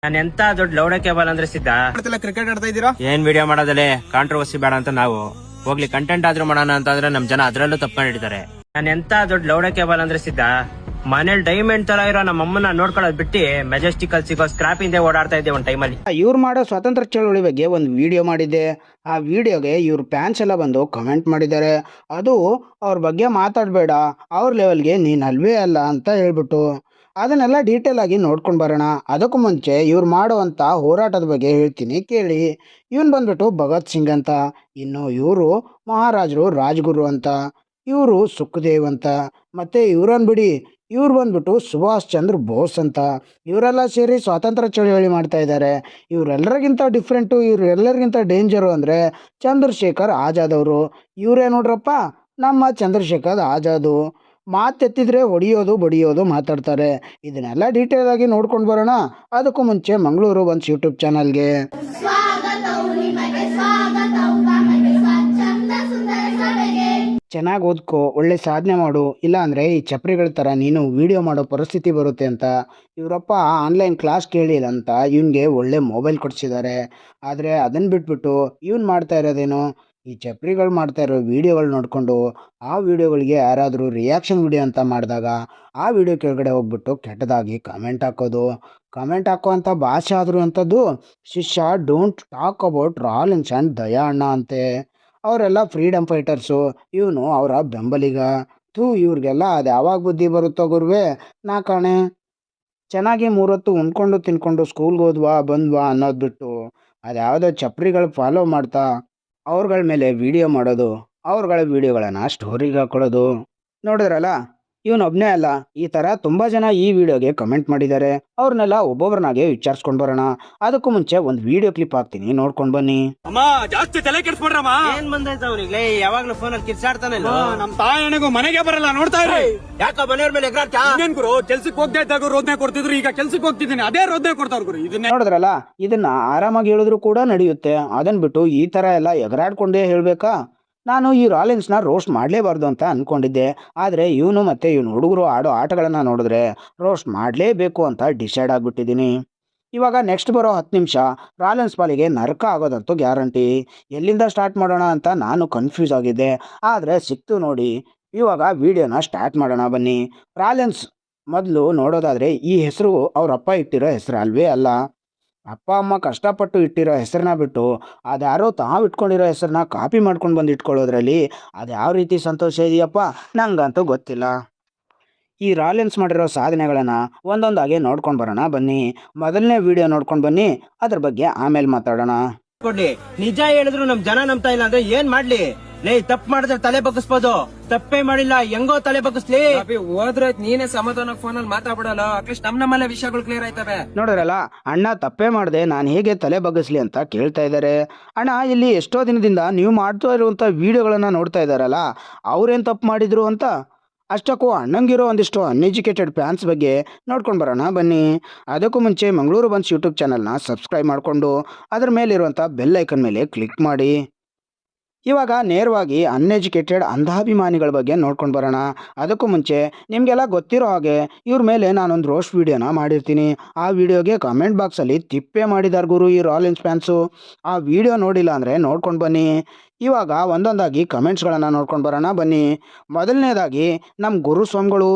ನಾನು ಎಂತ ದೊಡ್ಡ ಲೌಡ ಕೇಬಲ್ ಅಂದ್ರೆ ಸಿದ್ಧ ಕ್ರಿಕೆಟ್ ಆಡ್ತಾ ಇದ್ದೀರಾ? ಏನ್ ವಿಡಿಯೋ ಮಾಡೋದಲ್ಲೇ ಕಾಂಟ್ರವರ್ಸಿ ಬೇಡ ಅಂತ ನಾವು ಹೋಗ್ಲಿ ಕಂಟೆಂಟ್ ಆದ್ರೂ ಮಾಡೋಣ ಅಂತಂದ್ರೆ ನಮ್ ಜನ ಅದ್ರಲ್ಲೂ ತಪ್ಕೊಂಡಿದ್ದಾರೆ. ನಾನು ಎಂತ ದೊಡ್ಡ ಲೌಡ ಕೇಬಲ್ ಅಂದ್ರೆ ಸಿದ್ಧ ಮನೇಲಿ ಡೈಮಂಡ್ ತರ ಇರೋ ನಮ್ಮ ಅಮ್ಮನ ನೋಡ್ಕೊಳ್ಳೋದ್ ಬಿಟ್ಟು ಮೆಜೆಸ್ಟಿಕ್ ಅಲ್ಲಿ ಸಿಗೋ ಸ್ಕ್ರಾಪ್ ಇಂದೇ ಓಡಾಡ್ತಾ ಇದ್ದೆ ಒಂದ್ ಟೈಮಲ್ಲಿ. ಇವ್ರು ಮಾಡೋ ಸ್ವಾತಂತ್ರ್ಯ ಚಳವಳಿ ಬಗ್ಗೆ ಒಂದು ವಿಡಿಯೋ ಮಾಡಿದ್ದೆ. ಆ ವಿಡಿಯೋಗೆ ಇವ್ರ ಫ್ಯಾನ್ಸ್ ಎಲ್ಲ ಬಂದು ಕಮೆಂಟ್ ಮಾಡಿದ್ದಾರೆ. ಅದು ಅವ್ರ ಬಗ್ಗೆ ಮಾತಾಡಬೇಡ, ಅವ್ರ ಲೆವೆಲ್ಗೆ ನೀನು ಅಲ್ವೇ ಅಲ್ಲ ಅಂತ ಹೇಳ್ಬಿಟ್ಟು ಅದನ್ನೆಲ್ಲ ಡೀಟೇಲ್ ಆಗಿ ನೋಡ್ಕೊಂಡು ಬರೋಣ. ಅದಕ್ಕೂ ಮುಂಚೆ ಇವ್ರು ಮಾಡುವಂಥ ಹೋರಾಟದ ಬಗ್ಗೆ ಹೇಳ್ತೀನಿ ಕೇಳಿ. ಇವನು ಬಂದ್ಬಿಟ್ಟು ಭಗತ್ ಸಿಂಗ್ ಅಂತ, ಇನ್ನು ಇವರು ಮಹಾರಾಜರು ರಾಜ್ಗುರು ಅಂತ, ಇವರು ಸುಖದೇವ್ ಅಂತ, ಮತ್ತು ಇವರನ್ನು ಬಿಡಿ ಇವ್ರು ಬಂದ್ಬಿಟ್ಟು ಸುಭಾಷ್ ಚಂದ್ರ ಬೋಸ್ ಅಂತ. ಇವರೆಲ್ಲ ಸೇರಿ ಸ್ವಾತಂತ್ರ್ಯ ಚಳವಳಿ ಮಾಡ್ತಾ ಇದ್ದಾರೆ. ಇವರೆಲ್ಲರಿಗಿಂತ ಡಿಫ್ರೆಂಟು, ಇವರೆಲ್ಲರಿಗಿಂತ ಡೇಂಜರು ಅಂದರೆ ಚಂದ್ರಶೇಖರ್ ಆಜಾದ್ ಅವರು. ಇವರೇ ನೋಡ್ರಪ್ಪ ನಮ್ಮ ಚಂದ್ರಶೇಖರ್ ಆಜಾದು. ಮಾತೆತ್ತಿದ್ರೆ ಹೊಡಿಯೋದು ಬಡಿಯೋದು ಮಾತಾಡ್ತಾರೆ. ಇದನ್ನೆಲ್ಲ ಡೀಟೇಲ್ ಆಗಿ ನೋಡ್ಕೊಂಡು ಬರೋಣ. ಅದಕ್ಕೂ ಮುಂಚೆ ಮಂಗಳೂರು ಒನ್ಸ್ ಯೂಟ್ಯೂಬ್ ಚಾನಲ್ಗೆ ಚೆನ್ನಾಗಿ ಓದ್ಕೋ, ಒಳ್ಳೆ ಸಾಧನೆ ಮಾಡು, ಇಲ್ಲಾಂದರೆ ಈ ಚಪ್ರಿಗಳ ಥರ ನೀನು ವಿಡಿಯೋ ಮಾಡೋ ಪರಿಸ್ಥಿತಿ ಬರುತ್ತೆ ಅಂತ ಇವರಪ್ಪ ಆನ್ಲೈನ್ ಕ್ಲಾಸ್ ಕೇಳಿಲ್ಲ ಅಂತ ಇವನಿಗೆ ಒಳ್ಳೆ ಮೊಬೈಲ್ ಕೊಡಿಸಿದ್ದಾರೆ. ಆದರೆ ಅದನ್ನು ಬಿಟ್ಬಿಟ್ಟು ಇವನು ಮಾಡ್ತಾ ಇರೋದೇನು, ಈ ಚಪ್ರಿಗಳು ಮಾಡ್ತಾ ಇರೋ ವೀಡಿಯೋಗಳು ನೋಡಿಕೊಂಡು ಆ ವಿಡಿಯೋಗಳಿಗೆ ಯಾರಾದರೂ ರಿಯಾಕ್ಷನ್ ವಿಡಿಯೋ ಅಂತ ಮಾಡಿದಾಗ ಆ ವಿಡಿಯೋ ಕೆಳಗಡೆ ಹೋಗ್ಬಿಟ್ಟು ಕೆಟ್ಟದಾಗಿ ಕಮೆಂಟ್ ಹಾಕೋದು. ಕಮೆಂಟ್ ಹಾಕುವಂಥ ಭಾಷೆ ಆದರೂ ಅಂಥದ್ದು, ಶಿಷ್ಯ ಡೋಂಟ್ ಟಾಕ್ ಅಬೌಟ್ ರಾಲೆನ್ಸ್ ಆ್ಯಂಡ್ ದಯಾ ಅಣ್ಣ ಅಂತೆ. ಅವರೆಲ್ಲ ಫ್ರೀಡಮ್ ಫೈಟರ್ಸು, ಇವನು ಅವರ ಬೆಂಬಲಿಗ. ಇವ್ರಿಗೆಲ್ಲ ಅದು ಯಾವಾಗ ಬುದ್ಧಿ ಬರುತ್ತೋ ಗುರುವೆ ನಾ ಕಾಣೆ. ಚೆನ್ನಾಗಿ ಮೂರೊತ್ತು ಉಣ್ಕೊಂಡು ತಿನ್ಕೊಂಡು ಸ್ಕೂಲ್ಗೆ ಹೋದ್ವಾ ಬಂದ್ವಾ ಅನ್ನೋದು ಬಿಟ್ಟು ಅದು ಯಾವುದೋ ಚಪ್ರಿಗಳು ಫಾಲೋ ಮಾಡ್ತಾ ಅವ್ರಗಳ ಮೇಲೆ ವಿಡಿಯೋ ಮಾಡೋದು, ಅವ್ರಗಳ ವಿಡಿಯೋಗಳನ್ನು ಸ್ಟೋರಿಗೆ ಹಾಕೊಳ್ಳೋದು. ನೋಡಿದ್ರಲ್ಲ, ಇವನೊಬ್ಬನೇ ಅಲ್ಲ, ಈ ಥರ ತುಂಬ ಜನ ಈ ವಿಡಿಯೋಗೆ ಕಮೆಂಟ್ ಮಾಡಿದ್ದಾರೆ. ಅವ್ರನ್ನೆಲ್ಲ ಒಬ್ಬೊಬ್ಬರನ್ನಾಗೆ ವಿಚಾರಿಸ್ಕೊಂಡು ಬರೋಣ. ಅದಕ್ಕೂ ಮುಂಚೆ ಒಂದು ವಿಡಿಯೋ ಕ್ಲಿಪ್ ಹಾಕ್ತೀನಿ, ನೋಡ್ಕೊಂಡು ಬನ್ನಿ. ಅಮ್ಮ ಜಾಸ್ತಿ ತಲೆ ಕೆಡ್ಸ್ಬಿಡ್ರಮ್ಮ. ಏನ್ ಬಂದೈತೆ ಅವ್ನಿಗೆ ಯಾವಾಗ್ಲೂ ಫೋನ್ ಅಲ್ಲಿ ಕಿರ್ಚಾಡ್ತಾನೆ. ನಮ್ ತಾಯಣೆಗೂ ಮನೆಗೆ ಬರಲ್ಲ, ನೋಡ್ತಾ ಇರಿ. ಯಾಕ ಮನೆಯವ್ರ ಮೇಲೆ ಎಗ್ರಾಡ್ತಾ? ಇನ್ನೇನ್ ಗುರು, ಕೆಲ್ಸಕ್ಕೆ ಹೋಗ್ತಾ ಇದ್ದಾಗ ರೋದನೆ ಕೊಡ್ತಿದ್ರು, ಈಗ ಕೆಲ್ಸಕ್ಕೆ ಹೋಗ್ತಿದ್ದೀನಿ ಅದೇ ರೋದನೆ ಕೊಡ್ತಾವ್ರ ಗುರು. ಇದನ್ನೇ ನೋಡಿದ್ರಲ್ಲ, ಇದನ್ನ ಆರಾಮಾಗಿ ಹೇಳಿದ್ರು ಕೂಡ ನಡೆಯುತ್ತೆ. ಅದನ್ನ ಬಿಟ್ಟು ಈ ಥರ ಎಲ್ಲ ಎಗರಾಡ್ಕೊಂಡೇ ಹೇಳ್ಬೇಕಾ? ನಾನು ಈ ರಾಲೆನ್ಸ್ನ ರೋಸ್ಟ್ ಮಾಡಲೇಬಾರ್ದು ಅಂತ ಅಂದ್ಕೊಂಡಿದ್ದೆ. ಆದರೆ ಇವನು ಮತ್ತು ಇವನು ಹುಡುಗರು ಆಡೋ ಆಟಗಳನ್ನು ನೋಡಿದ್ರೆ ರೋಸ್ಟ್ ಮಾಡಲೇಬೇಕು ಅಂತ ಡಿಸೈಡ್ ಆಗಿಬಿಟ್ಟಿದ್ದೀನಿ. ಇವಾಗ ನೆಕ್ಸ್ಟ್ ಬರೋ 10 ನಿಮಿಷ ರಾಲೆನ್ಸ್ ಪಾಲಿಗೆ ನರಕ ಆಗೋದಂತೂ ಗ್ಯಾರಂಟಿ. ಎಲ್ಲಿಂದ ಸ್ಟಾರ್ಟ್ ಮಾಡೋಣ ಅಂತ ನಾನು ಕನ್ಫ್ಯೂಸ್ ಆಗಿದ್ದೆ, ಆದರೆ ಸಿಕ್ತು ನೋಡಿ. ಇವಾಗ ವಿಡಿಯೋನ ಸ್ಟಾರ್ಟ್ ಮಾಡೋಣ ಬನ್ನಿ. ರಾಲೆನ್ಸ್ ಮೊದಲು ನೋಡೋದಾದರೆ ಈ ಹೆಸರು ಅವ್ರ ಅಪ್ಪ ಇಟ್ಟಿರೋ ಹೆಸರು ಅಲ್ವೇ ಅಲ್ಲ. ಅಪ್ಪ ಅಮ್ಮ ಕಷ್ಟಪಟ್ಟು ಇಟ್ಟಿರೋ ಹೆಸರನ್ನ ಬಿಟ್ಟು ಅದ್ಯಾರೋ ತಾವು ಇಟ್ಕೊಂಡಿರೋ ಹೆಸರನ್ನ ಕಾಪಿ ಮಾಡ್ಕೊಂಡು ಬಂದು ಇಟ್ಕೊಳ್ಳೋದ್ರಲ್ಲಿ ಅದು ಯಾವ ರೀತಿ ಸಂತೋಷ ಇದೆಯಪ್ಪ ನಂಗಂತೂ ಗೊತ್ತಿಲ್ಲ. ಈ ರಾಲೆನ್ಸ್ ಮಾಡಿರೋ ಸಾಧನೆಗಳನ್ನು ಒಂದೊಂದಾಗೆ ನೋಡ್ಕೊಂಡು ಬರೋಣ ಬನ್ನಿ. ಮೊದಲನೇ ವಿಡಿಯೋ ನೋಡ್ಕೊಂಡು ಬನ್ನಿ, ಅದ್ರ ಬಗ್ಗೆ ಆಮೇಲೆ ಮಾತಾಡೋಣ. ಕೊಡ್ಲಿ, ನಿಜ ಹೇಳಿದ್ರು ನಮ್ ಜನ ನಂಬ್ತಾ ಇಲ್ಲ ಅಂದ್ರೆ ಏನ್ ಮಾಡ್ಲಿ? ಲೇ, ತಪ್ಪು ಮಾಡಿದ್ರೆ ತಲೆ ಬಗ್ಗಿಸ್ಬೋದು, ತಪ್ಪೇ ಮಾಡಿಲ್ಲ ಹೆಂಗೋ ತಲೆ ಬಗ್ಗಿಸ್ಲಿ. ಹೋದ್ರೆ ನೀನೇ ಸಮಾಧಾನ ಫೋನ್ ಅಲ್ಲಿ ಮಾತಾಡ್ಬಿಡಲ್ಲ, ಅಟ್ಲೀಸ್ಟ್ ನಮ್ಮಲ್ಲೇ ವಿಷಯಗಳು ಕ್ಲಿಯರ್ ಆಯ್ತವೆ. ನೋಡಿರಲ್ಲ, ಅಣ್ಣ ತಪ್ಪೇ ಮಾಡಿದೆ, ನಾನು ಹೇಗೆ ತಲೆ ಬಗ್ಗಿಸ್ಲಿ ಅಂತ ಕೇಳ್ತಾ ಇದ್ದಾರೆ. ಅಣ್ಣ, ಇಲ್ಲಿ ಎಷ್ಟೋ ದಿನದಿಂದ ನೀವು ಮಾಡ್ತಾ ಇರುವಂಥ ವಿಡಿಯೋಗಳನ್ನು ನೋಡ್ತಾ ಇದ್ದಾರಲ್ಲ, ಅವ್ರೇನು ತಪ್ಪು ಮಾಡಿದ್ರು ಅಂತ. ಅಷ್ಟಕ್ಕೂ ಅಣ್ಣಂಗಿರೋ ಒಂದಿಷ್ಟು ಅನ್ಎಜುಕೇಟೆಡ್ ಫ್ಯಾನ್ಸ್ ಬಗ್ಗೆ ನೋಡ್ಕೊಂಡು ಬರೋಣ ಬನ್ನಿ. ಅದಕ್ಕೂ ಮುಂಚೆ ಮಂಗಳೂರು ಒನ್ಸ್ ಯೂಟ್ಯೂಬ್ ಚಾನಲ್ನ ಸಬ್ಸ್ಕ್ರೈಬ್ ಮಾಡಿಕೊಂಡು ಅದರ ಮೇಲಿರುವಂಥ ಬೆಲ್ ಐಕನ್ ಮೇಲೆ ಕ್ಲಿಕ್ ಮಾಡಿ. ಇವಾಗ ನೇರವಾಗಿ ಅನ್ಎಜುಕೇಟೆಡ್ ಅಂಧಾಭಿಮಾನಿಗಳ ಬಗ್ಗೆ ನೋಡ್ಕೊಂಡು ಬರೋಣ. ಅದಕ್ಕೂ ಮುಂಚೆ ನಿಮಗೆಲ್ಲ ಗೊತ್ತಿರೋ ಹಾಗೆ ಇವ್ರ ಮೇಲೆ ನಾನೊಂದು ರೋಸ್ಟ್ ವಿಡಿಯೋನ ಮಾಡಿರ್ತೀನಿ. ಆ ವಿಡಿಯೋಗೆ ಕಮೆಂಟ್ ಬಾಕ್ಸಲ್ಲಿ ತಿಪ್ಪೆ ಮಾಡಿದ್ದಾರೆ ಗುರು ಈ ರಾಲೆನ್ಸ್ ಫ್ಯಾನ್ಸು. ಆ ವಿಡಿಯೋ ನೋಡಿಲ್ಲ ಅಂದರೆ ನೋಡ್ಕೊಂಡು ಬನ್ನಿ. ಇವಾಗ ಒಂದೊಂದಾಗಿ ಕಮೆಂಟ್ಸ್ಗಳನ್ನು ನೋಡ್ಕೊಂಡು ಬರೋಣ ಬನ್ನಿ. ಮೊದಲನೇದಾಗಿ ನಮ್ಮ ಗುರುಸ್ವಾಮಿಗಳು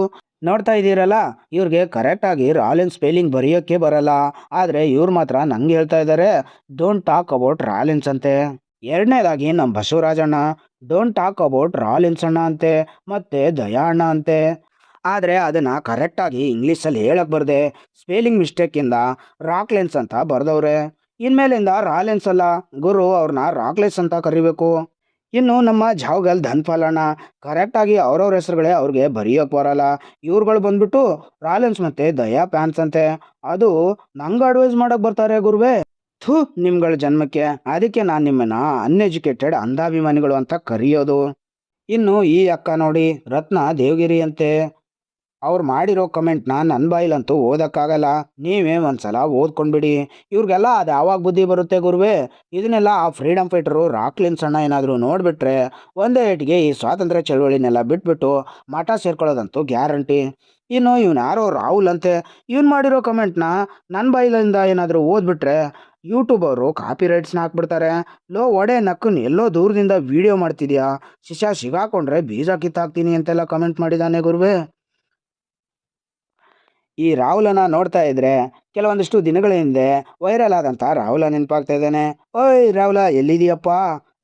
ನೋಡ್ತಾ ಇದ್ದೀರಲ್ಲ, ಇವ್ರಿಗೆ ಕರೆಕ್ಟಾಗಿ ರಾಲೆನ್ಸ್ ಸ್ಪೆಲ್ಲಿಂಗ್ ಬರೆಯೋಕ್ಕೆ ಬರಲ್ಲ. ಆದರೆ ಇವ್ರು ಮಾತ್ರ ನಂಗೆ ಹೇಳ್ತಾ ಇದ್ದಾರೆ ಡೋಂಟ್ ಟಾಕ್ ಅಬೌಟ್ ರಾಲೆನ್ಸ್ ಅಂತೆ. ಎರಡನೇದಾಗಿ ನಮ್ಮ ಬಸವರಾಜಣ್ಣ ಡೋಂಟ್ ಟಾಕ್ ಅಬೌಟ್ ರಾಲೆನ್ಸ್ ಅಣ್ಣ ಅಂತೆ, ಮತ್ತು ದಯಾ ಅಣ್ಣ ಅಂತೆ. ಆದರೆ ಅದನ್ನು ಕರೆಕ್ಟಾಗಿ ಇಂಗ್ಲೀಷಲ್ಲಿ ಹೇಳಕ್ಕೆ ಬರದೆ ಸ್ಪೆಲ್ಲಿಂಗ್ ಮಿಸ್ಟೇಕಿಂದ ರಾಕ್ಲೆನ್ಸ್ ಅಂತ ಬರೆದವ್ರೆ. ಇನ್ಮೇಲಿಂದ ರಾಲೆನ್ಸ್ ಅಲ್ಲ ಗುರು, ಅವ್ರನ್ನ ರಾಕ್ಲೆಸ್ ಅಂತ ಕರಿಬೇಕು. ಇನ್ನು ನಮ್ಮ ಜಾವಗಲ್ ಧನ್ಪಾಲಣ್ಣ ಕರೆಕ್ಟಾಗಿ ಅವ್ರವ್ರ ಹೆಸರುಗಳೇ ಅವ್ರಿಗೆ ಬರೆಯೋಕ್ಕೆ ಬರಲ್ಲ. ಇವ್ರುಗಳು ಬಂದ್ಬಿಟ್ಟು ರಾಲೆನ್ಸ್ ಮತ್ತು ದಯಾ ಫ್ಯಾನ್ಸ್ ಅಂತೆ. ಅದು ನಂಗೆ ಅಡ್ವೈಸ್ ಮಾಡೋಕ್ಕೆ ಬರ್ತಾರೆ ಗುರುವೇ. ನಿಮ್ಗಳ ಜನ್ಮಕ್ಕೆ. ಅದಕ್ಕೆ ನಾನು ನಿಮ್ಮನ್ನು ಅನ್ಎಜುಕೇಟೆಡ್ ಅಂಧಾಭಿಮಾನಿಗಳು ಅಂತ ಕರೆಯೋದು. ಇನ್ನು ಈ ಅಕ್ಕ ನೋಡಿ ರತ್ನ ದೇವಗಿರಿ ಅಂತೆ. ಅವ್ರು ಮಾಡಿರೋ ಕಮೆಂಟ್ನ ನನ್ನ ಬಾಯಿಲಂತೂ ಓದೋಕ್ಕಾಗಲ್ಲ. ನೀವೇ ಒಂದ್ಸಲ ಓದ್ಕೊಂಡ್ಬಿಡಿ. ಇವ್ರಿಗೆಲ್ಲ ಅದು ಯಾವಾಗ ಬುದ್ಧಿ ಬರುತ್ತೆ ಗುರುವೇ? ಇದನ್ನೆಲ್ಲ ಆ ಫ್ರೀಡಮ್ ಫೈಟರು ರಾಕ್ಲಿನ್ ಸಣ್ಣ ಏನಾದರೂ ನೋಡಿಬಿಟ್ರೆ ಒಂದೇ ಏಟಿಗೆ ಈ ಸ್ವಾತಂತ್ರ್ಯ ಚಳವಳಿನೆಲ್ಲ ಬಿಟ್ಬಿಟ್ಟು ಮಠ ಸೇರ್ಕೊಳ್ಳೋದಂತೂ ಗ್ಯಾರಂಟಿ. ಇನ್ನು ಇವನು ಯಾರೋ ರಾಹುಲ್ ಅಂತೆ, ಇವನು ಮಾಡಿರೋ ಕಮೆಂಟ್ನ ನನ್ನ ಬಾಯಿಲಿಂದ ಏನಾದರೂ ಓದ್ಬಿಟ್ರೆ ಯೂಟ್ಯೂಬ್ ಅವರು ಕಾಪಿ ರೈಟ್ಸ್ನ ಹಾಕ್ಬಿಡ್ತಾರೆ. ಲೋ ಒಡೆ ನಕ್ಕನ್ ಎಲ್ಲೋ ದೂರದಿಂದ ವಿಡಿಯೋ ಮಾಡ್ತಿದ್ಯಾ, ಶಿಷ್ಯ ಸಿಗಾಕೊಂಡ್ರೆ ಬೀಜ ಕಿತ್ತಾಕ್ತೀನಿ ಅಂತೆಲ್ಲ ಕಮೆಂಟ್ ಮಾಡಿದ್ದಾನೆ ಗುರುವೇ. ಈ ರಾಹುಲನ ನೋಡ್ತಾ ಇದ್ರೆ ಕೆಲವೊಂದಿಷ್ಟು ದಿನಗಳ ಹಿಂದೆ ವೈರಲ್ ಆದಂಥ ರಾಹುಲ ನೆನಪಾಗ್ತಾ ಇದ್ದಾನೆ. ಓಯ್ ರಾಹುಲ ಎಲ್ಲಿದೆಯಪ್ಪ,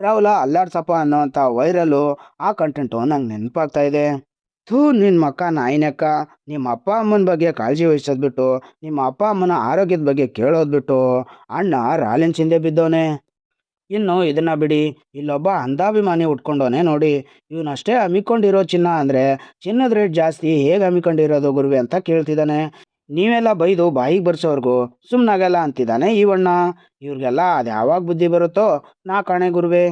ರಾಹುಲ ಅಲ್ಲಾಡ್ಸಪ್ಪ ಅನ್ನೋವಂಥ ವೈರಲ್ಲು ಆ ಕಂಟೆಂಟು ನಂಗೆ ನೆನಪಾಗ್ತಾ ಇದೆ. ಥೂ ನಿನ್ನ ಮಕ್ಕ ನಾಯಿನಕ್ಕ, ನಿಮ್ಮ ಅಪ್ಪ ಅಮ್ಮನ ಬಗ್ಗೆ ಕಾಳಜಿ ವಹಿಸೋದು ಬಿಟ್ಟು ನಿಮ್ಮ ಅಪ್ಪ ಅಮ್ಮನ ಆರೋಗ್ಯದ ಬಗ್ಗೆ ಕೇಳೋದು ಬಿಟ್ಟು ಅಣ್ಣ ರಾಲಿನ್ ಚಿಂದೆ ಬಿದ್ದವನೆ. ಇನ್ನು ಇದನ್ನ ಬಿಡಿ, ಇಲ್ಲೊಬ್ಬ ಅಂಧಾಭಿಮಾನಿ ಉಟ್ಕೊಂಡವನೆ ನೋಡಿ. ಇವನಷ್ಟೇ ಹಮ್ಮಿಕೊಂಡಿರೋ ಚಿನ್ನ ಅಂದರೆ ಚಿನ್ನದ ರೇಟ್ ಜಾಸ್ತಿ ಹೇಗೆ ಹಮ್ಮಿಕೊಂಡಿರೋದು ಗುರುವೆ ಅಂತ ಕೇಳ್ತಿದ್ದಾನೆ. ನೀವೆಲ್ಲ ಬೈದು ಬಾಯಿಗೆ ಬರ್ಸೋರ್ಗು ಸುಮ್ಮನಾಗಲ್ಲ ಅಂತಿದ್ದಾನೆ ಇವಣ್ಣ. ಇವ್ರಿಗೆಲ್ಲ ಅದು ಯಾವಾಗ ಬುದ್ಧಿ ಬರುತ್ತೋ ನಾ ಕಾಣೆ ಗುರುವೆ.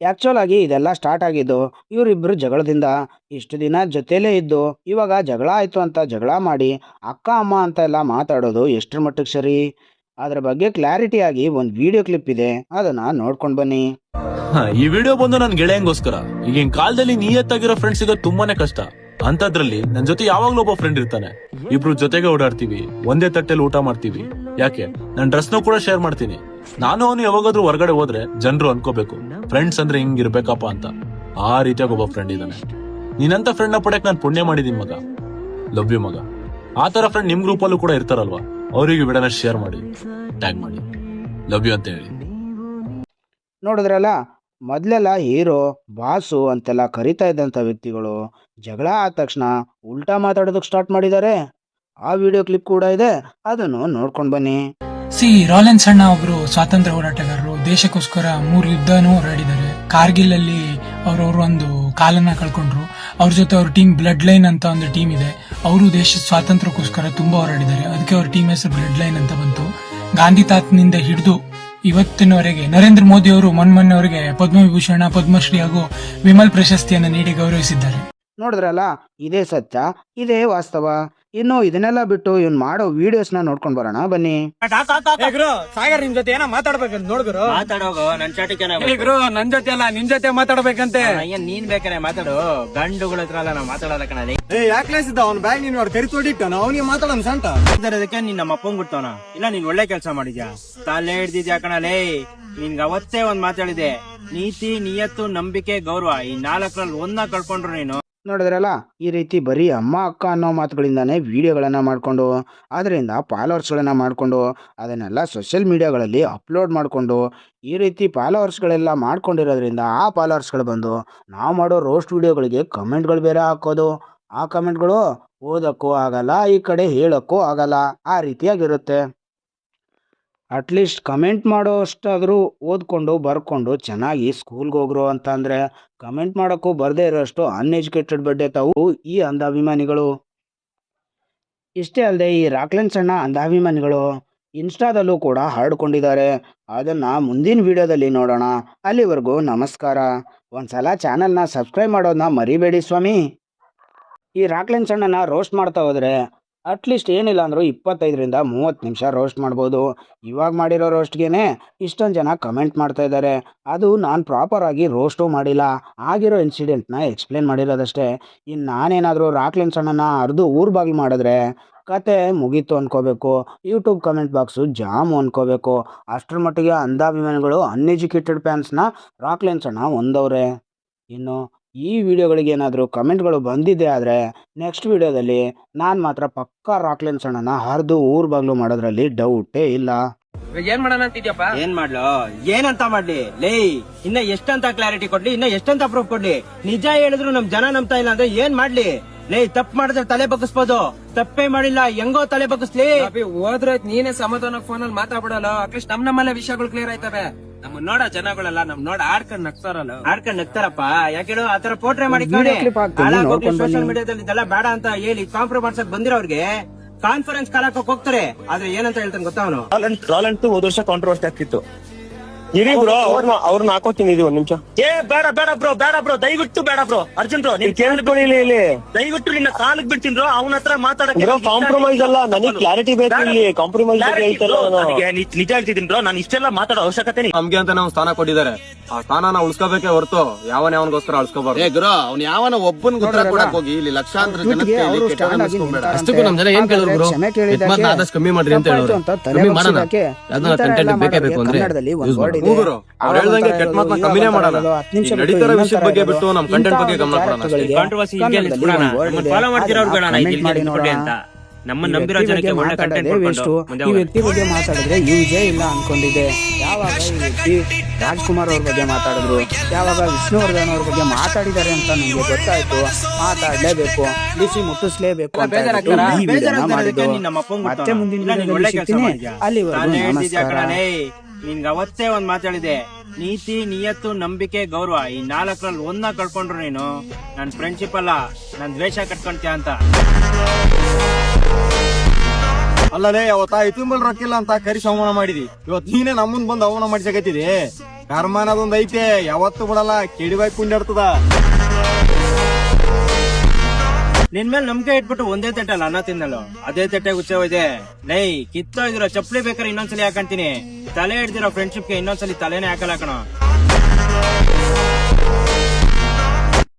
ಆ್ಯಕ್ಚುಲ್ ಆಗಿ ಇದೆಲ್ಲ ಸ್ಟಾರ್ಟ್ ಆಗಿದ್ದು ಇವರಿಬ್ಬರು ಜಗಳದಿಂದ. ಇಷ್ಟು ದಿನ ಜೊತೆಲೇ ಇದ್ದು ಇವಾಗ ಜಗಳ ಆಯಿತು ಅಂತ ಜಗಳ ಮಾಡಿ ಅಕ್ಕ ಅಮ್ಮ ಅಂತ ಎಲ್ಲ ಮಾತಾಡೋದು ಎಷ್ಟರ ಮಟ್ಟಿಗೆ ಸರಿ? ಅದ್ರ ಬಗ್ಗೆ ಕ್ಲಾರಿಟಿ ಆಗಿ ಒಂದು ವಿಡಿಯೋ ಕ್ಲಿಪ್ ಇದೆ, ಅದನ್ನ ನೋಡ್ಕೊಂಡು ಬನ್ನಿ. ಈ ವಿಡಿಯೋ ಬಂದು ನನ್ ಗೆಳೆಯಂಗೋಸ್ಕರ. ಈಗಿನ ಕಾಲದಲ್ಲಿ ನಿಯತ್ತಾಗಿರೋ ಫ್ರೆಂಡ್ಸ್ ಸಿಗೋದು ತುಂಬಾನೇ ಕಷ್ಟ. ಅಂತದ್ರಲ್ಲಿ ನನ್ ಜೊತೆ ಯಾವಾಗ್ಲೂ ಒಬ್ಬ ಫ್ರೆಂಡ್ ಇರ್ತಾನೆ. ಇಬ್ರು ಜೊತೆಗೆ ಓಡಾಡ್ತೀವಿ, ಒಂದೇ ತಟ್ಟೆಲಿ ಊಟ ಮಾಡ್ತೀವಿ. ಯಾಕೆ ನನ್ ಡ್ರೆಸ್ನು ಕೂಡ ಶೇರ್ ಮಾಡ್ತೀನಿ. ನಾನು ಅವನು ಯಾವಾಗಾದ್ರೂ ಹೊರಗಡೆ ಹೋದ್ರೆ ಜನರು ಅನ್ಕೋಬೇಕು ಫ್ರೆಂಡ್ಸ್ ಅಂದ್ರೆ ಹಿಂಗ್ ಇರ್ಬೇಕಪ್ಪ ಅಂತ. ಆ ರೀತಿಯಾಗಿ ಒಬ್ಬ ಫ್ರೆಂಡ್ ಇದ್ದಾನೆ. ನೀನಂತ ಫ್ರೆಂಡ್ ನ ಪಡೆಯಕ್ ನಾನು ಪುಣ್ಯ ಮಾಡಿದೀನಿ ಮಗ. ಲವ್ ಯು ಮಗ. ಆ ತರ ಫ್ರೆಂಡ್ ನಿಮ್ ಗ್ರೂಪ್ ಅಲ್ಲೂ ಕೂಡ ಇರ್ತಾರಲ್ವಾ, ಅವರಿಗೆ ವಿಡಿಯೋನ ಶೇರ್ ಮಾಡಿ, ಟ್ಯಾಗ್ ಮಾಡಿ, ಲವ್ ಯು ಅಂತ ಹೇಳಿ. ನೋಡಿದ್ರಲ್ಲ, ಮೊದಲೆಲ್ಲ ಹೀರೋ ಬಾಸು ಅಂತೆಲ್ಲ ಕರಿತಾ ಇದ್ದಂಥ ವ್ಯಕ್ತಿಗಳು ಜಗಳ ಆದ ತಕ್ಷಣ ಉಲ್ಟಾ ಮಾತಾಡೋದಕ್ಕೆ ಸ್ಟಾರ್ಟ್ ಮಾಡಿದ್ದಾರೆ. ಆ ವಿಡಿಯೋ ಕ್ಲಿಪ್ ಕೂಡ ಇದೆ, ಅದನ್ನು ನೋಡ್ಕೊಂಡು ಬನ್ನಿ. ರಾಲೆನ್ಸ್ ಅಣ್ಣ ಒಬ್ರು ಸ್ವಾತಂತ್ರ್ಯ ಹೋರಾಟಗಾರರು. ದೇಶಕ್ಕೋಸ್ಕರ 3 ಯುದ್ಧನೂ ಹೋರಾಡಿದ್ದಾರೆ. ಕಾರ್ಗಿಲ್ ಅಲ್ಲಿ ಅವ್ರವ್ರು ಒಂದು ಕಾಲನ್ನ ಕಳ್ಕೊಂಡ್ರು. ಅವ್ರ ಜೊತೆ ಅವ್ರ ಟೀಮ್ ಬ್ಲಡ್ ಲೈನ್ ಅಂತ ಒಂದು ಟೀಮ್ ಇದೆ. ಅವರು ದೇಶದ ಸ್ವಾತಂತ್ರ್ಯಕ್ಕೋಸ್ಕರ ತುಂಬಾ ಹೋರಾಡಿದ್ದಾರೆ. ಅದಕ್ಕೆ ಅವ್ರ ಟೀಮ್ ಹೆಸರು ಬ್ಲಡ್ ಲೈನ್ ಅಂತ ಬಂತು. ಗಾಂಧಿ ತಾತನಿಂದ ಹಿಡಿದು ಇವತ್ತಿನವರೆಗೆ ನರೇಂದ್ರ ಮೋದಿ ಅವರು ಮೊನ್ನೆವರೆಗೆ ಪದ್ಮವಿಭೂಷಣ, ಪದ್ಮಶ್ರೀ ಹಾಗೂ ವಿಮಲ್ ಪ್ರಶಸ್ತಿಯನ್ನು ನೀಡಿ ಗೌರವಿಸಿದ್ದಾರೆ. ನೋಡಿದ್ರಲ್ಲ, ಇದೇ ಸತ್ಯ, ಇದೇ ವಾಸ್ತವ. ಇನ್ನು ಇದನ್ನೆಲ್ಲ ಬಿಟ್ಟು ಇವನ್ ಮಾಡೋ ವಿಡಿಯೋಸ್ನ ನೋಡ್ಕೊಂಡು ಬರೋಣ ಬನ್ನಿ. ಸಾಗರ್ ನಿಮ್ ಜೊತೆ ಏನೋ ಮಾತಾಡ್ಬೇಕಂತ ನೋಡ್ಗುರು. ಮಾತಾಡೋಗು ನನ್ ಚಾಟಿಕೆ ಗುರು ನನ್ ಜೊತೆ ಅಲ್ಲ ನಿನ್ ಜೊತೆ ಮಾತಾಡ್ಬೇಕಂತೆ. ನೀನ್ ಬೇಕಾರೆ ಮಾತಾಡು, ಗಂಡುಗಳ ಹತ್ರ ಅಲ್ಲ ನಾವು ಮಾತಾಡೋದ ಕಣ. ಯಾಕ್ಲೇಸಿದ್ದ ಅವ್ನ ಬ್ಯಾಗ್ ನೀನ್ ತೆರಿ ತೊಡಿಟ್ಟಾನ, ಅವನಿಗೆ ಮಾತಾಡೋಣ ಸಂಟ. ಅದಕ್ಕೆ ನೀನ್ ನಮ್ಮ ಅಪ್ಪಂಗ್ ಬಿಡ್ತಾವನ ಇಲ್ಲ, ನೀನ್ ಒಳ್ಳೆ ಕೆಲಸ ಮಾಡಿದ್ಯಾ, ತಲೆ ಹಿಡ್ದಿದ್ಯಾ ಕಣಲೇ. ನಿನ್ಗ ಅವತ್ತೇ ಒಂದ್ ಮಾತಾಡಿದೆ, ನೀತಿ, ನಿಯತ್ತು, ನಂಬಿಕೆ, ಗೌರವ ಈ 4ರಲ್ಲಿ ಒಂದನ್ನ ಕಳ್ಕೊಂಡ್ರು ನೀನು. ನೋಡಿದ್ರಲ್ಲ, ಈ ರೀತಿ ಬರೀ ಅಮ್ಮ ಅಕ್ಕ ಅನ್ನೋ ಮಾತುಗಳಿಂದಾನೇ ವಿಡಿಯೋಗಳನ್ನು ಮಾಡಿಕೊಂಡು ಅದರಿಂದ ಫಾಲೋವರ್ಸ್ಗಳನ್ನು ಮಾಡಿಕೊಂಡು ಅದನ್ನೆಲ್ಲ ಸೋಷಿಯಲ್ ಮೀಡಿಯಾಗಳಲ್ಲಿ ಅಪ್ಲೋಡ್ ಮಾಡಿಕೊಂಡು ಈ ರೀತಿ ಫಾಲೋವರ್ಸ್ಗಳೆಲ್ಲ ಮಾಡ್ಕೊಂಡಿರೋದ್ರಿಂದ ಆ ಫಾಲೋವರ್ಸ್ಗಳು ಬಂದು ನಾವು ಮಾಡೋ ರೋಸ್ಟ್ ವಿಡಿಯೋಗಳಿಗೆ ಕಮೆಂಟ್ಗಳು ಬೇರೆ ಹಾಕೋದು. ಆ ಕಮೆಂಟ್ಗಳು ಓದೋಕ್ಕೂ ಆಗಲ್ಲ, ಈ ಕಡೆ ಹೇಳೋಕ್ಕೂ ಆಗಲ್ಲ, ಆ ರೀತಿಯಾಗಿರುತ್ತೆ. ಅಟ್ಲೀಸ್ಟ್ ಕಮೆಂಟ್ ಮಾಡೋ ಅಷ್ಟಾದರೂ ಓದ್ಕೊಂಡು ಬರ್ಕೊಂಡು ಚೆನ್ನಾಗಿ ಸ್ಕೂಲ್ಗೆ ಹೋಗ್ರು ಅಂತ ಅಂದರೆ ಕಮೆಂಟ್ ಮಾಡೋಕ್ಕೂ ಬರದೇ ಇರೋಷ್ಟು ಅನ್ಎಜುಕೇಟೆಡ್ ಬಡ್ಡೆ ತಾವು ಈ ಅಂಧಾಭಿಮಾನಿಗಳು. ಇಷ್ಟೇ ಅಲ್ಲದೆ ಈ ರಾಕ್ಲೆನ್ ಸಣ್ಣ ಅಂಧಾಭಿಮಾನಿಗಳು ಇನ್ಸ್ಟಾದಲ್ಲೂ ಕೂಡ ಹರಡ್ಕೊಂಡಿದ್ದಾರೆ. ಅದನ್ನು ಮುಂದಿನ ವಿಡಿಯೋದಲ್ಲಿ ನೋಡೋಣ. ಅಲ್ಲಿವರೆಗೂ ನಮಸ್ಕಾರ. ಒಂದ್ಸಲ ಚಾನಲ್ನ ಸಬ್ಸ್ಕ್ರೈಬ್ ಮಾಡೋದನ್ನ ಮರಿಬೇಡಿ ಸ್ವಾಮಿ. ಈ ರಾಕ್ಲೆನ್ ಸಣ್ಣನ ರೋಸ್ಟ್ ಮಾಡ್ತಾ ಹೋದರೆ ಅಟ್ಲೀಸ್ಟ್ ಏನಿಲ್ಲ ಅಂದರೂ 25ರಿಂದ 30 ನಿಮಿಷ ರೋಸ್ಟ್ ಮಾಡ್ಬೋದು. ಇವಾಗ ಮಾಡಿರೋ ರೋಸ್ಟ್ಗೆ ಇಷ್ಟೊಂದು ಜನ ಕಮೆಂಟ್ ಮಾಡ್ತಾ ಇದ್ದಾರೆ. ಅದು ನಾನು ಪ್ರಾಪರಾಗಿ ರೋಸ್ಟು ಮಾಡಿಲ್ಲ, ಆಗಿರೋ ಇನ್ಸಿಡೆಂಟ್ನ ಎಕ್ಸ್ಪ್ಲೇನ್ ಮಾಡಿರೋದಷ್ಟೇ. ಇನ್ನು ನಾನೇನಾದರೂ ರಾಕ್ಲೆನ್ ಸಣ್ಣನ ಅರ್ದು ಊರು ಬಾಗಿಲು ಮಾಡಿದ್ರೆ ಕತೆ ಮುಗೀತು ಅನ್ಕೋಬೇಕು. ಯೂಟ್ಯೂಬ್ ಕಮೆಂಟ್ ಬಾಕ್ಸು ಜಾಮು ಅನ್ಕೋಬೇಕು. ಅಷ್ಟರ ಮಟ್ಟಿಗೆ ಅಂಧಾಭಿಮಾನಿಗಳು ಅನ್ಎಜುಕೇಟೆಡ್ ಫ್ಯಾನ್ಸ್ನ ರಾಕ್ಲೆನ್ ಸಣ್ಣ ಹೊಂದವ್ರೆ. ಇನ್ನು ಈ ವಿಡಿಯೋಗಳಿಗೆ ಏನಾದರೂ ಕಮೆಂಟ್ಗಳು ಬಂದಿದೆ ಆದರೆ ನೆಕ್ಸ್ಟ್ ವಿಡಿಯೋದಲ್ಲಿ ನಾನು ಮಾತ್ರ ಪಕ್ಕಾ ರಾಕ್ಲೆನ್ ಸಣ್ಣನ ಹರಿದು ಊರು ಬಾಗ್ಲು ಮಾಡೋದ್ರಲ್ಲಿ ಡೌಟೇ ಇಲ್ಲ. ಏನ್ ಮಾಡೋಣ ಅಂತಿದ್ಯಪ್ಪ? ಏನ್ ಮಾಡ್ಲು, ಏನಂತ ಮಾಡ್ಲಿ ಲೇ? ಇನ್ನ ಎಷ್ಟಂತ ಕ್ಲಾರಿಟಿ ಕೊಡ್ಲಿ, ಇನ್ನ ಎಷ್ಟಂತ ಪ್ರೂಫ್ ಕೊಡ್ಲಿ? ನಿಜ ಹೇಳಿದ್ರು ನಮ್ ಜನ ನಂಬ್ತಾ ಇಲ್ಲ ಅಂದ್ರೆ ಏನ್ ಮಾಡ್ಲಿ ಲೇ? ತಪ್ಪು ಮಾಡಿದ್ರೆ ತಲೆ ಬಗ್ಗಿಸ್ಬೋದು, ತಪ್ಪೇ ಮಾಡಿಲ್ಲ ಹೆಂಗೋ ತಲೆ ಬಗ್ಗಿಸ್ಲಿ. ಹೋದ್ರೆ ನೀನೇ ಸಮಾಧಾನಕ್ಕೆ ಫೋನಲ್ಲಿ ಮಾತಾಡ್ಬಿಡಲ್ಲ. ಅಟ್ಲೀಸ್ಟ್ ನಮ್ಮಲ್ಲೇ ವಿಷಯಗಳು ಕ್ಲಿಯರ್ ಆಯ್ತವೆ. ನಮ್ಮ ನೋಡ ಜನಗಳೆಲ್ಲ ನಮ್ ನೋಡ ಆಡ್ಕೊಂಡ್ ನಗ್ತಾರಲ್ಲ. ಆಡ್ಕೊಂಡ್ ನಗ್ತಾರಪ್ಪ. ಯಾಕೆ ಆತರ ಪೋಟ್ರೆ ಮಾಡಿ Video clip ಹಾಕ್ತೀನಿ, ನೋಡ್ಕೊಂಡ್ ಸೋಷಿಯಲ್ ಬನ್ನಿ. ಮೀಡಿಯಾದಲ್ಲಿ ಇದೆಲ್ಲ ಬೇಡ ಅಂತ ಹೇಳಿ ಕಾಂಪ್ರಮೈಸ್ ಮಾಡ್ಸಕ್ ಬಂದಿರೋರ್ಗೆ ಕಾನ್ಫರೆನ್ಸ್ ಕಾಲಕ್ಕೆ ಹೋಗ್ತಾರೆ. ಆದ್ರೆ ಏನಂತ ಹೇಳ್ತಾನೆ ಗೊತ್ತಾ ಅವನು? ರಾಲೆಂಟ್ ಹೋದ ವರ್ಷ ಕಾಂಟ್ರವರ್ಸಿ ಆಗ್ತಿತ್ತು. ಇರಿ ಬ್ರೋ ಅವ್ರನ್ನ ಹಾಕೋತೀನಿ ಇದು ಒಂದ್ ನಿಮಿಷ. ಏ ಬೇಡ ಬ್ರೋ ದಯವಿಟ್ಟು ಬೇಡ ಬ್ರೋ ಅರ್ಜುನ್ ಬ್ರೋ ನೀನ್ ಕೇಳ್ಕೊಳ್ಳಿ ಇಲ್ಲಿ ದಯವಿಟ್ಟು ನಿನ್ನ ಕಾಲಕ್ ಬಿಡ್ತೀನಿ ಬ್ರೋ ಅವನ ಹತ್ರ ಮಾತಾಡಕ್ಕೆ ಬ್ರೋ ಕಾಂಪ್ರಮೈಸ್ ಅಲ್ಲ, ನನಗೆ ಕ್ಲಾರಿಟಿ ಬೇಕು ಇಲ್ಲಿ. ಕಾಂಪ್ರಮೈಸ್ ಬಗ್ಗೆ ಹೇಳ್ತಾರ ನಿಜ ಹೇಳ್ತಿದ್ದೀನಿ ಬ್ರೋ, ನಾನು ಇಷ್ಟೆಲ್ಲ ಮಾತಾಡೋ ಅವಶ್ಯಕತೆ ನಮ್ಗೆ ಅಂತ ನಾವು ಸ್ಥಾನ ಕೊಟ್ಟಿದ್ದಾರೆ, ಆ ಸ್ಥಾನನ ಉಳ್ಸ್ಕೋಬೇಕೇ ಹೊರತು ಯಾವನಗೋಸ್ಕರ ಅಳ್ಸ್ಕೋಬಾರ್ದು. ಗುರು ಅವ್ನ ಯಾವನ ಒಬ್ಬನ್ ಉತ್ತರ ಕೊಡಕ್ ಹೋಗಿ ಇಲ್ಲಿ ಲಕ್ಷಾಂತರ ಜನಕ್ಕೆ ಅವರು ಇಲ್ಲಿ ಕೆಟ್ಟ ಸ್ಟ್ಯಾಂಡ್ ಆಗಿ ಅನ್ಸ್ಕೊಂಬೇಡ. ನಿಂತಾರಂತೆ. ಅಷ್ಟಕ್ಕೂ ನಮ್ ಜನ ಏನ್ ಕೇಳಿದ್ರು ಗುರು? ಕ್ಷಮೆ ಕೇಳಿದ್ದಕ್ಕೆ ಯಜಮಾನ್ನ ಆದಷ್ಟು ಕಮ್ಮಿ ಮಾಡ್ರಿ ಅಂತ ತಪ್ಪಾಯ್ತು ಹೇಳೋರು. ಅಂತ ತಲೆ ಕಮ್ಮಿ ಮಾಡೋಣ. ಬಗ್ಗಿಸೋದಕ್ಕೆ ಯಾವ್ದನ್ನ ಈ ತರ content ಎಲ್ಲ ಬೇಕೇ ಬೇಕು ಮಾಡೋದಕ್ಕೆ ಅಂದ್ರೆ ಕನ್ನಡದಲ್ಲಿ ಒಂದು use word ಮಾಡಿ. ಇದೆ. ಗುರು, ಅವ್ರು ಹೇಳ್ದಂಗೆ ಕೆಟ್ಟ ಮಾತನ್ನ ಕಮ್ಮಿನೇ ಮಾಡೋಣ. ಈ ನಡೀತಾ ಇರೋ ವಿಷಯದ ಬಗ್ಗೆ ಬಿಟ್ಟು ನಮ್ ಕಂಟೆಂಟ್ ಬಗ್ಗೆ ಗಮನ ಕೊಡೋಣ ಅಷ್ಟೇ. ಕಾಂಟ್ರವರ್ಸಿ ಫಾಲೋ ಮಾಡ್ತಿರೋರು ಬೇಡ ಅಂತ ನಮ್ಮ ನಂಬಿರೋ ಜನಕ್ಕೆ ಒಳ್ಳೆ ಕಂಟೆಂಟ್ ಕೊಡ್ಕೊಂಡು ಮುಂದೆ ಈ ವ್ಯಕ್ತಿ ಬಗ್ಗೆ ಮಾತಾಡಿದ್ರೆ ಯೂಸೇ ಇಲ್ಲ ಅನ್ಕೊಂಡಿದ್ದೆ. ಯಾವಾಗ ಈ ವ್ಯಕ್ತಿ ರಾಜ್ಕುಮಾರ್ ಅವ್ರ ಬಗ್ಗೆ ಮಾತಾಡಿದ್ರು, ಯಾವಾಗ ವಿಷ್ಣುವರ್ಧನ್ ಅವ್ರ ಬಗ್ಗೆ ಮಾತಾಡಿದ್ದಾರೆ ಅಂತ ನಮ್ಗೆ ಗೊತ್ತಾಯ್ತು. ಮಾತಾಡ್ಲೇಬೇಕು, ಬಿಸಿ ಮುಟ್ಟಿಸ್ಲೇಬೇಕು ಅಂತ ಹೇಳ್ಬಿಟ್ಟು ಈ ವಿಡಿಯೋನ ಮಾಡಿದ್ದು. ಮತ್ತೆ ಮುಂದಿನ ವಿಡಿಯೋದಲ್ಲಿ ಸಿಗ್ತೀನಿ. ಅಲ್ಲಿವರೆಗೂ ನಮಸ್ಕಾರ. ನಿನ್ಗೆ ಅವತ್ತೇ ಒಂದ್ ಮಾತಾಡಿದೆ, ನೀತಿ ನಿಯತ್ತು ನಂಬಿಕೆ ಗೌರವ ಈ 4ರಲ್ಲಿ ಒಂದನ್ನ ಕಳ್ಕೊಂಡ್ರು ನೀನು ನನ್ ಫ್ರೆಂಡ್ಶಿಪ್ ಅಲ್ಲ ನನ್ ದ್ವೇಷ ಕಟ್ಕೊಂತೀಯ ಅಂತ. ಅಲ್ಲಲೇ ಅವತ್ತ ಇತಿಂಬಲ್ ರೊಕ್ಕಿಲ್ಲ ಅಂತ ಕರಿಸಿ ಅವಮಾನ ಮಾಡಿದಿ, ಇವತ್ತು ನೀನೇ ನಮ್ಮನ್ ಬಂದು ಅವಮಾನ ಮಾಡಿಸಕತ್ತಿದಿ. ಕರ್ಮ ಅನ್ನೋದೊಂದ್ ಐತೆ, ಯಾವತ್ತು ಬಿಡಲ್ಲ, ಕೆಡಿವಾಗಿ ಕುಂಡಿರ್ತದ. ನಿನ್ ಮೇಲೆ ನಂಬಿಕೆ ಇಟ್ಬಿಟ್ಟು ಒಂದೇ ತಟ್ಟಲ್ಲ ಅನ್ನ ತಿನ್ನಲು, ಅದೇ ತಟ್ಟೆ ಹುಚ್ಚ ಇದೆ. ಲೈ ಕಿತ್ತೋಗಿರೋ ಚಪ್ಪಲಿ ಬೇಕಾದ್ರೆ ಇನ್ನೊಂದ್ಸಲಿ ಹಾಕಂತೀನಿ, ತಲೆ ಹಿಡ್ದಿರೋ ಫ್ರೆಂಡ್ಶಿಪ್ಗೆ ಇನ್ನೊಂದ್ಸಲಿ ತಲೆನೇ ಹಾಕಲ್ಲ ಕಣೋ.